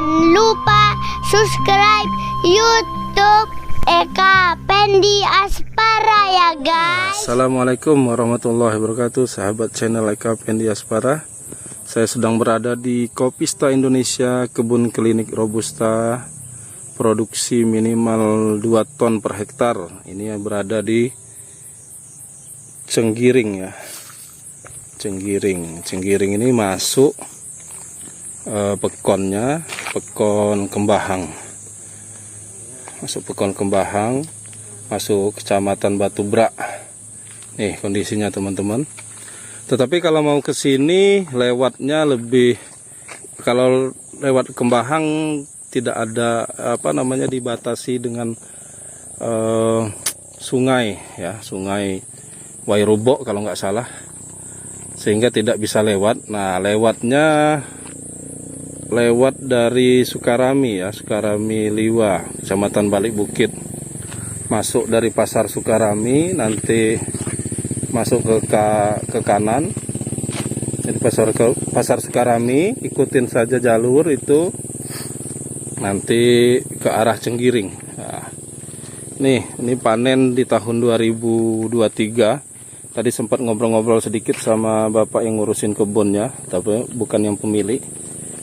lupa subscribe YouTube Eka Pendi Aspara ya guys. Assalamualaikum warahmatullahi wabarakatuh, sahabat channel Eka Pendi Aspara. Saya sedang berada di Kopista Indonesia, kebun klinik Robusta, produksi minimal 2 ton per hektar. Ini yang berada di Cenggiring ya. Cenggiring ini masuk pekonnya, pekon Kembahang. Masuk pekon Kembahang, masuk kecamatan Batubrak. Nih kondisinya teman-teman. Tetapi kalau mau ke sini lewatnya lebih, kalau lewat Kembahang tidak ada dibatasi dengan sungai ya, sungai Wairubok kalau nggak salah, sehingga tidak bisa lewat. Nah lewatnya lewat dari Sukarami ya, Sukarami Liwa, kecamatan Balik Bukit. Masuk dari pasar Sukarami, nanti masuk ke kanan. Jadi pasar Sukarami, ikutin saja jalur itu, nanti ke arah Cenggiring. Nah, ini panen di tahun 2023. Tadi sempat ngobrol-ngobrol sedikit sama bapak yang ngurusin kebunnya, tapi bukan yang pemilik.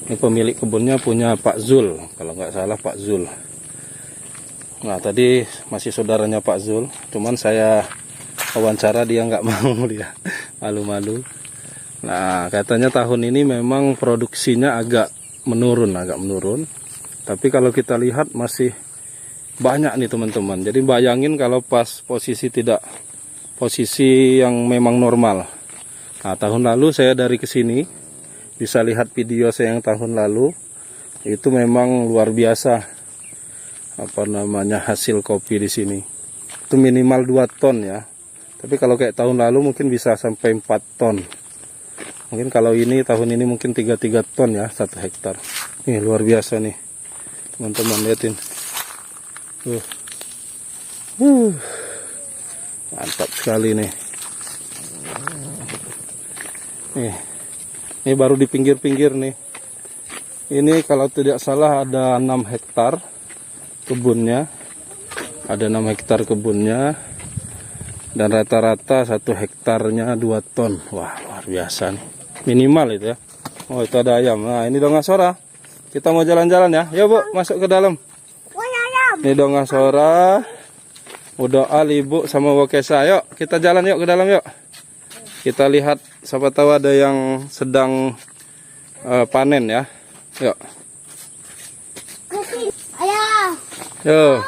Ini pemilik kebunnya punya Pak Zul, kalau nggak salah Pak Zul. Nah tadi masih saudaranya Pak Zul, cuman saya wawancara dia nggak mau, dia malu-malu. Nah katanya tahun ini memang produksinya agak menurun. Tapi kalau kita lihat masih banyak nih teman-teman. Jadi bayangin kalau pas posisi yang memang normal. Nah tahun lalu saya dari kesini bisa lihat video saya yang tahun lalu, itu memang luar biasa hasil kopi di sini. Itu minimal 2 ton ya. Tapi kalau kayak tahun lalu mungkin bisa sampai 4 ton. Mungkin kalau ini tahun ini mungkin 3 ton ya 1 hektar. Nih luar biasa nih teman-teman, lihatin. Mantap sekali nih. Ini baru di pinggir-pinggir nih. Ini kalau tidak salah ada 6 hektar kebunnya. Ada 6 hektar kebunnya. Dan rata-rata 1 hektarnya 2 ton. Wah, luar biasa nih. Minimal itu ya. Oh, itu ada ayam. Nah, ini Dongah Sora. Kita mau jalan-jalan ya. Yuk, Bu, masuk ke dalam. Ini Dongah Sora. Udah Ibu sama Wokesa. Yuk, kita jalan yuk ke dalam yuk. Kita lihat, siapa tahu ada yang sedang panen ya. Yuk. Yuk.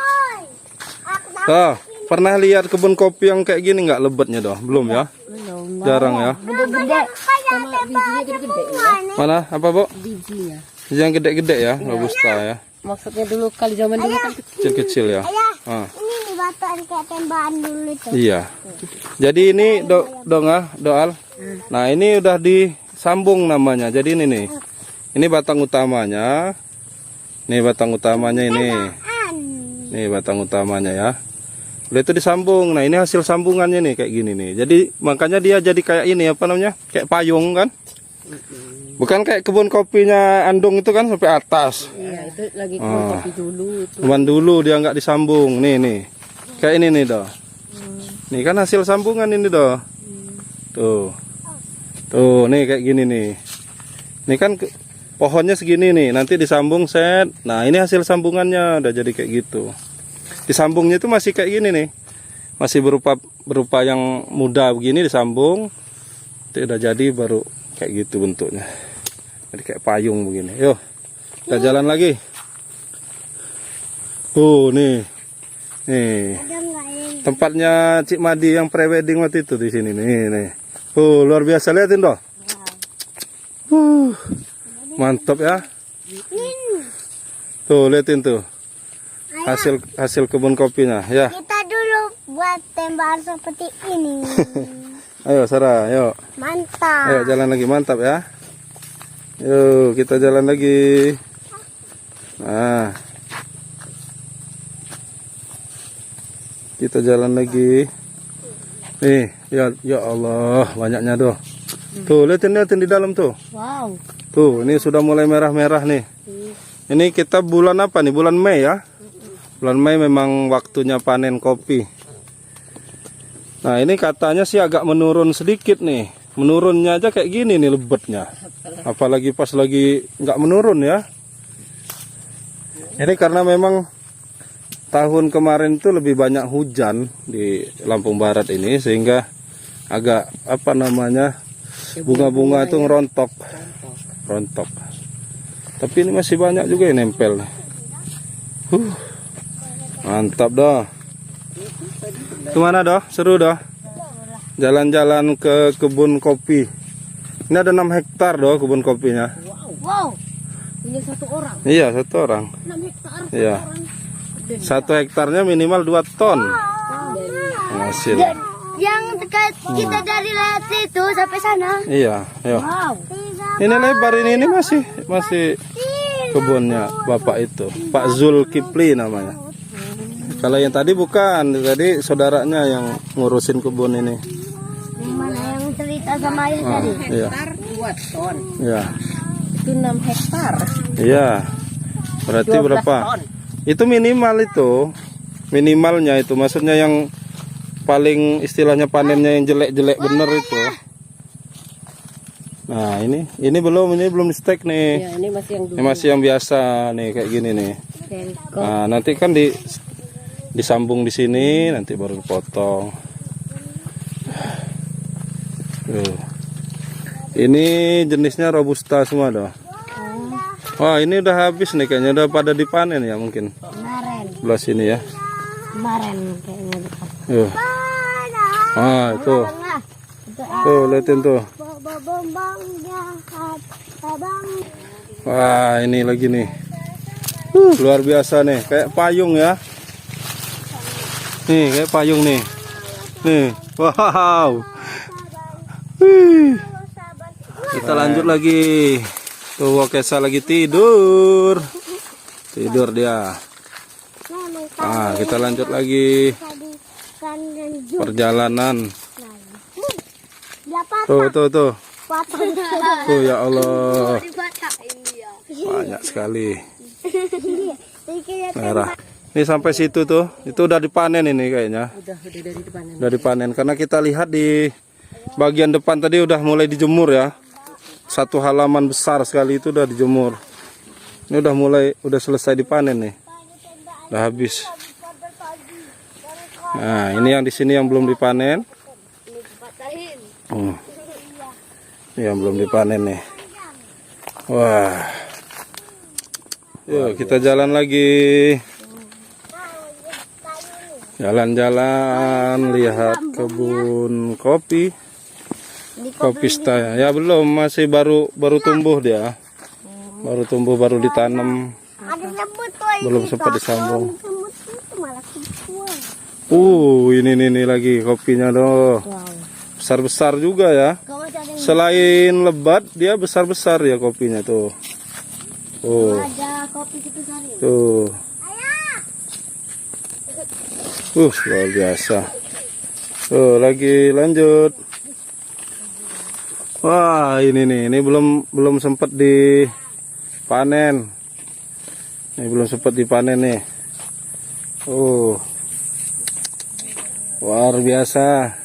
Oh, pernah lihat kebun kopi yang kayak gini nggak, lebatnya doh? Belum ya? Belum. Jarang ya. Gede-gede. Sama bijinya gede-gede ya. Mana? Apa, Bu? Bijinya. Biji yang gede-gede ya, Robusta ya. Maksudnya dulu kali zaman dulu kan Kecil-kecil ya. Ayah, ini di batuan kayak tembakan dulu tuh. Iya. Jadi ini Doal. Nah, ini udah disambung namanya. Jadi ini nih. Ini batang utamanya. Nih batang utamanya ini. Nih batang utamanya ya. Udah itu disambung. Nah, ini hasil sambungannya nih kayak gini nih. Jadi makanya dia jadi kayak ini kayak payung kan? Bukan kayak kebun kopinya Andung itu kan sampai atas. iya, itu lagi kebun kopi dulu itu. Cuman dulu dia nggak disambung. Nih. Kayak ini nih doh. Nih kan hasil sambungan ini doh. Tuh nih kayak gini nih. Ini kan pohonnya segini nih, nanti disambung set. Nah ini hasil sambungannya udah jadi kayak gitu. Disambungnya itu masih kayak gini nih, masih berupa yang muda begini disambung. Itu udah jadi baru kayak gitu bentuknya. Jadi kayak payung begini. Yuk kita jalan lagi. Nih tempatnya Cik Madi yang pre-wedding waktu itu di sini nih. Luar biasa, lihatin doh. Mantap ya. Tuh lihatin tuh. Hasil kebun kopinya ya. Kita dulu buat tembakan seperti ini. Ayo Sarah, yuk. Mantap. Ayo jalan lagi, mantap ya. Yuk kita jalan lagi. Nah. Kita jalan lagi. Nih, ya Allah, banyaknya doh. Tuh, lihatin di dalam tuh. Wow. Tuh, ini sudah mulai merah-merah nih. Ini kita bulan apa nih? Bulan Mei ya. Bulan Mei memang waktunya panen kopi. Nah ini katanya sih agak menurun sedikit nih. Menurunnya aja kayak gini nih lebetnya. Apalagi pas lagi nggak menurun ya. Ini karena memang tahun kemarin itu lebih banyak hujan di Lampung Barat ini, sehingga agak apa namanya, bunga-bunga itu ngerontok. Rontok. Tapi ini masih banyak juga yang nempel. Mantap dah. Kemana dah? Seru dah. Jalan-jalan ke kebun kopi. Ini ada 6 hektar doh kebun kopinya. Wow. Ini 1 orang. Iya, 1 orang. 6 hektar. Iya. 1 hektarnya minimal 2 ton. Hasil. Yang dekat kita dari lihat itu sampai sana. Iya, ayo. Wow. Ini lebar ini masih kebunnya Bapak itu, Pak Zulkifli namanya. Kalau yang tadi bukan, tadi saudaranya yang ngurusin kebun ini. Mana yang cerita sama Ayu tadi? Iya. Hektar 2 ton. Iya. Itu 6 hektar. Iya. Berarti 12 berapa? ton. Itu minimal itu. Minimalnya itu maksudnya yang paling istilahnya panennya yang jelek-jelek bener itu. Nah, ini belum di stek nih. Ya, ini masih yang dulu. Ini masih yang biasa nih kayak gini nih. Oke. Nah, nanti kan disambung di sini, nanti baru dipotong. Tuh. Ini jenisnya robusta semua dah. Wah, ini udah habis nih kayaknya, udah pada dipanen ya mungkin. Kemarin. Sebelah sini ya. Kemarin kayaknya dekat. Ah, itu. Tuh, liatin tuh. Wah, ini lagi nih. Luar biasa nih, kayak payung ya. Nih, kayak payung nih. Nih, wow. Kita lanjut lagi. Tuh, Wakesa lagi tidur. Tidur dia. Ah, kita lanjut lagi perjalanan. Tuh. Tuh, ya Allah. Banyak sekali. Merah. Ini sampai situ tuh. Itu udah dipanen ini kayaknya. Udah dari depan. Udah dipanen karena kita lihat di bagian depan tadi udah mulai dijemur ya. 1 halaman besar sekali itu udah dijemur. Ini udah selesai dipanen nih. Udah habis. Nah, ini yang di sini yang belum dipanen. Ini yang belum dipanen nih. Wah. Yuk, kita jalan lagi. Jalan-jalan lihat kebun kopi. Kopista ya belum, masih baru tumbuh dia. Baru tumbuh, baru ditanam. Ada semut tuh. Belum sempat disambung. Semut itu malah kubuang. Ini lagi kopinya doh. Besar-besar juga ya. Kamu cari Selain lebat, dia besar-besar ya kopinya tuh. ada kopi gitu sari. Tuh. Luar biasa. Tuh, lagi lanjut. Wah, ini belum sempat dipanen. Ini belum sempat dipanen nih. Luar biasa.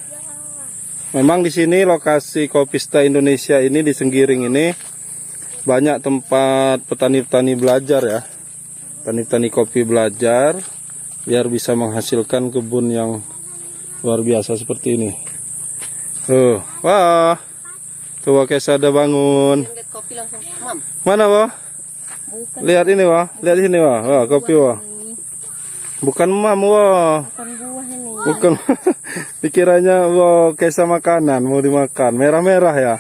Memang di sini lokasi Kopista Indonesia ini di Senggiring ini banyak tempat petani-petani belajar ya. Petani-petani kopi belajar biar bisa menghasilkan kebun yang luar biasa seperti ini. Wah. Tuh Wakesa ada bangun. Lihat kopi langsung mam. Mana wah? Lihat ini wah. Lihat di sini wah. Wah, kopi wah. Bukan mam wah. Bukan buah ini. Bukan. Pikirannya wah Wakesa makanan mau dimakan. Merah-merah ya.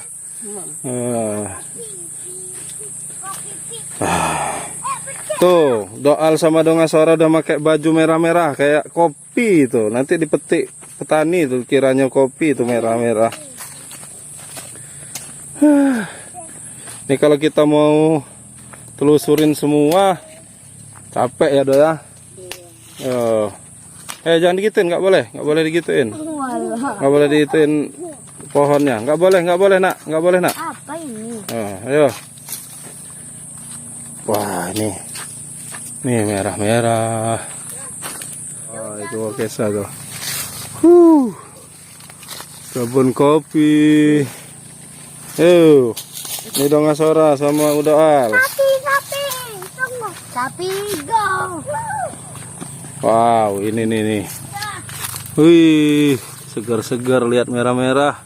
Tuh, Doal sama Dongasora udah pakai baju merah-merah kayak kopi itu. Nanti dipetik petani itu kiranya kopi itu merah-merah. Ini kalau kita mau telusurin semua capek ya Doya. Jangan digituin, nggak boleh digituin. Nggak boleh digituin pohonnya, nggak boleh nak. Apa ini? Ayo. Wah, ini Nih merah-merah. Oh, itu Okesa tuh. Kebun kopi. Ini Donga Sora sama Udaal. Sapi. Tunggu. Sapi go. Wow, ini nih. Wih, segar-segar, lihat merah-merah.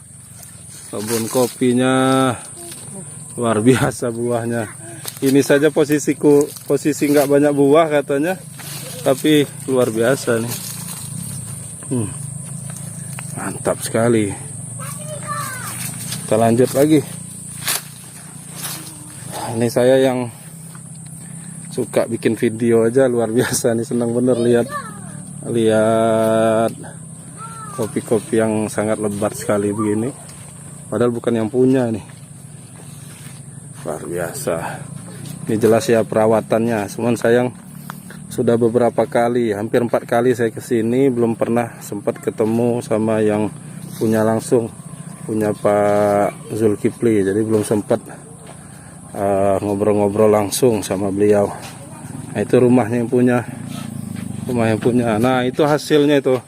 Kebun kopinya luar biasa buahnya. Ini saja posisi nggak banyak buah katanya, tapi luar biasa nih. Mantap sekali. Kita lanjut lagi. Ini saya yang suka bikin video aja, luar biasa nih, senang bener lihat kopi-kopi yang sangat lebat sekali begini. Padahal bukan yang punya nih. Luar biasa. Ini jelas ya perawatannya. Cuman sayang sudah beberapa kali, hampir 4 kali saya kesini, belum pernah sempat ketemu sama yang punya langsung, punya Pak Zulkifli. Jadi belum sempat ngobrol-ngobrol langsung sama beliau. Nah, itu rumah yang punya. Nah, itu hasilnya itu.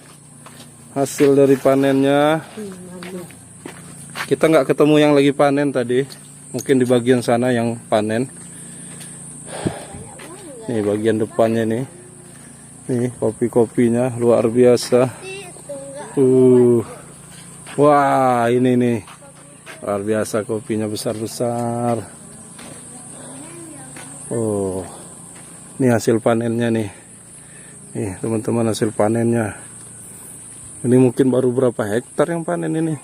Hasil dari panennya. Kita nggak ketemu yang lagi panen tadi. Mungkin di bagian sana yang panen. Nih bagian depannya nih. Nih kopi-kopinya luar biasa. Wah, ini nih. Luar biasa kopinya besar-besar. Oh. Ini hasil panennya nih. Nih, teman-teman, hasil panennya. Ini mungkin baru berapa hektar yang panen ini.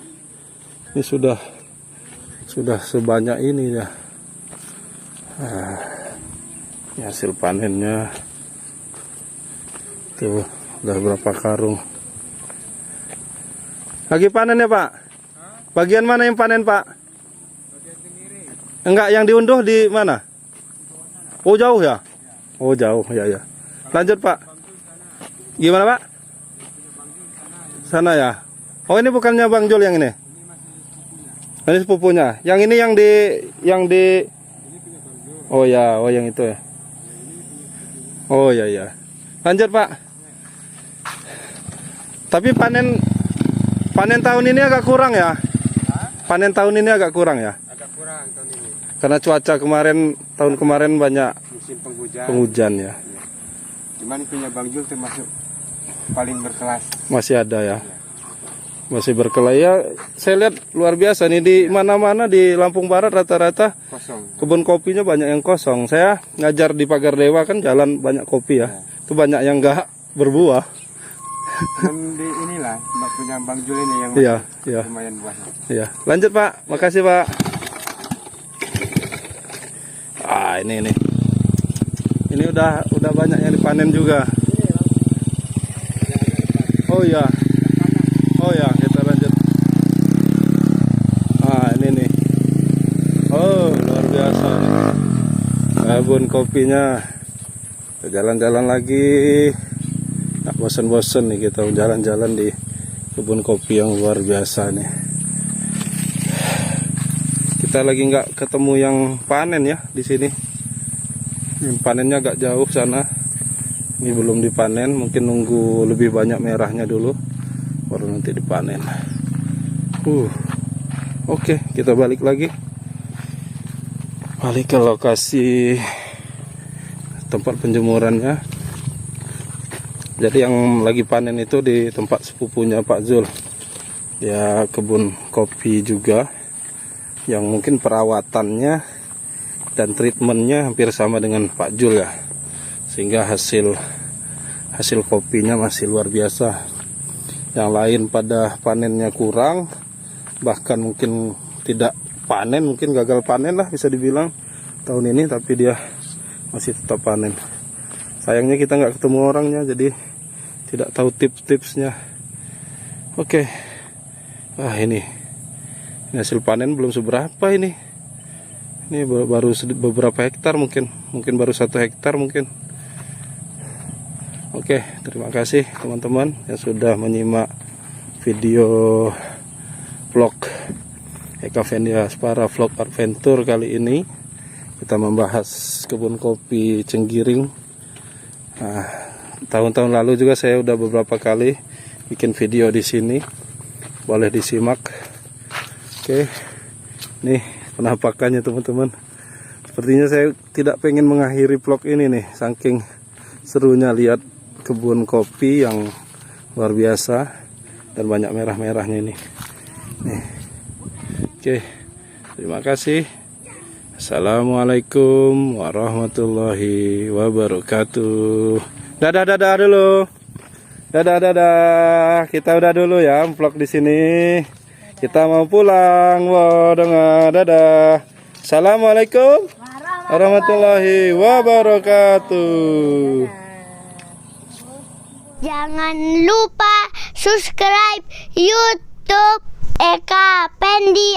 Ini sudah sebanyak ini ya. Ini hasil panennya. Tuh, udah berapa karung. Lagi panen ya, Pak? Bagian mana yang panen, Pak? Bagian tenggiri. Enggak, yang diunduh di mana? Oh, jauh ya? Oh, jauh, ya. Lanjut, Pak. Gimana, Pak? Sana ya. Oh, ini bukannya Bang Jul yang ini? Ini sepupunya. Yang ini yang di Oh ya, oh yang itu ya. Oh ya. Lanjut, Pak. Tapi panen tahun ini agak kurang ya? Panen tahun ini agak kurang ya? Agak kurang tahun ini. Karena cuaca tahun kemarin banyak Musim penghujan. penghujan ya. Cuman punya Bang Jul termasuk paling berkelas. Masih ada ya. Masih berkelaya. Ya, saya lihat luar biasa nih, di mana-mana di Lampung Barat rata-rata Kosong. kebun kopinya banyak yang kosong. Saya ngajar di Pagar Dewa kan, jalan banyak kopi ya. Itu banyak yang enggak berbuah. Dan di inilah punya Bang Jul ini yang Iya. lumayan buahnya. Iya. Lanjut, Pak. Makasih, Pak. Ini. Ini udah banyak yang dipanen juga. Oh ya. Kita lanjut. Ini nih. Oh, luar biasa nih. Kebun kopinya. Jalan-jalan lagi. Nggak bosan-bosan nih kita jalan-jalan di kebun kopi yang luar biasa nih. Kita lagi nggak ketemu yang panen ya di sini. Panennya agak jauh sana. Ini belum dipanen, mungkin nunggu lebih banyak merahnya dulu baru nanti dipanen. Oke, kita balik lagi. Balik ke lokasi tempat penjemurannya. Jadi yang lagi panen itu di tempat sepupunya Pak Zul. Ya, kebun kopi juga, yang mungkin perawatannya dan treatmentnya hampir sama dengan Pak Jul ya, sehingga hasil kopinya masih luar biasa. Yang lain pada panennya kurang, bahkan mungkin tidak panen, mungkin gagal panen lah bisa dibilang tahun ini, tapi dia masih tetap panen. Sayangnya kita nggak ketemu orangnya, jadi tidak tahu tips-tipsnya. Oke. Ini hasil panen belum seberapa ini. Ini baru beberapa hektar, mungkin baru 1 hektar mungkin. Oke, terima kasih teman-teman yang sudah menyimak video vlog Eka Fendi Aspara Vlog Adventure kali ini. Kita membahas kebun kopi Cenggiring Nah, tahun-tahun lalu juga saya udah beberapa kali bikin video di sini, boleh disimak. Oke, nih penampakannya teman-teman. Sepertinya saya tidak pengen mengakhiri vlog ini nih, saking serunya lihat kebun kopi yang luar biasa dan banyak merah-merahnya ini. Nih. Oke, terima kasih. Assalamualaikum warahmatullahi wabarakatuh. Dadah dulu. Dadah. Kita udah dulu ya vlog di sini. Kita mau pulang. Wah, dengar. Dadah. Assalamualaikum warahmatullahi wabarakatuh. Jangan lupa subscribe YouTube Eka Pendi